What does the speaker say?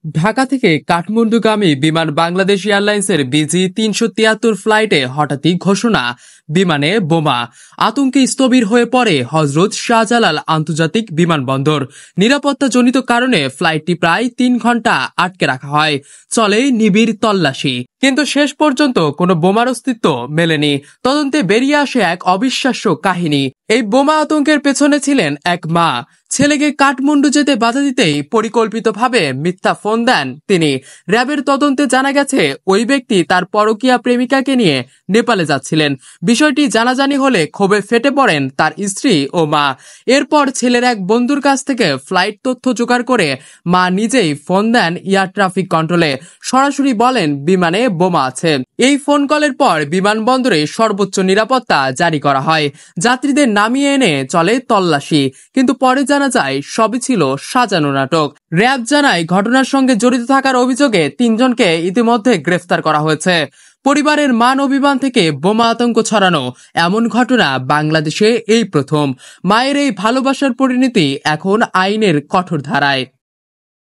ঢাকা থেকে কাঠমান্ডুগামী বিমান বাংলাদেশ এয়ারলাইন্সের BG-373 ফ্লাইটে হঠাৎই ঘোষণা, বিমানে বোমা। আতঙ্কে স্থবির হয়ে পড়ে হজরত শাহজালাল আন্তর্জাতিক বিমানবন্দর। নিরাপত্তাজনিত কারণে ফ্লাইটটি প্রায় 3 ঘন্টা আটকে রাখা হয়। চলে নিবিড় তল্লাশি, কিন্তু শেষ পর্যন্ত কোনো বোমার অস্তিত্ব মেলেনি। তদন্তে বেরিয়ে আসে এক অবিশ্বাস্য কাহিনী। এই বোমা আতঙ্কের পেছনে ছিলেন এক মা। ছেলেকে কাঠমান্ডু যেতে বাধা দিতেই পরিকল্পিতভাবে মিথ্যা ফোন দেন তিনি। র্যাবের তদন্তে জানা গেছে, ওই ব্যক্তি তার পরকীয়া প্রেমিকাকে নিয়ে নেপালে যাচ্ছিলেন। বিষয়টি জানাজানি হলে ক্ষোভে ফেটে পড়েন তার স্ত্রী ও মা। এরপর ছেলের এক বন্ধুর কাছ থেকে ফ্লাইট তথ্য জোগাড় করে মা নিজেই ফোন দেন এয়ার ট্রাফিক কন্ট্রোলে। সরাসরি বলেন বিমানে বোমা আছে। এই ফোন কলের পর বিমানবন্দরে সর্বোচ্চ নিরাপত্তা জারি করা হয়। যাত্রীদের নামিয়ে এনে চলে তল্লাশি, কিন্তু পরে জানা যায় সবই ছিল সাজানো নাটক। র্যাব জানায়, ঘটনার সঙ্গে জড়িত থাকার অভিযোগে 3 জনকে ইতিমধ্যে গ্রেফতার করা হয়েছে। পরিবারের মান অভিমান থেকে বোমা আতঙ্ক ছড়ানো এমন ঘটনা বাংলাদেশে এই প্রথম। মায়ের এই ভালোবাসার পরিণতি এখন আইনের কঠোর ধারায়।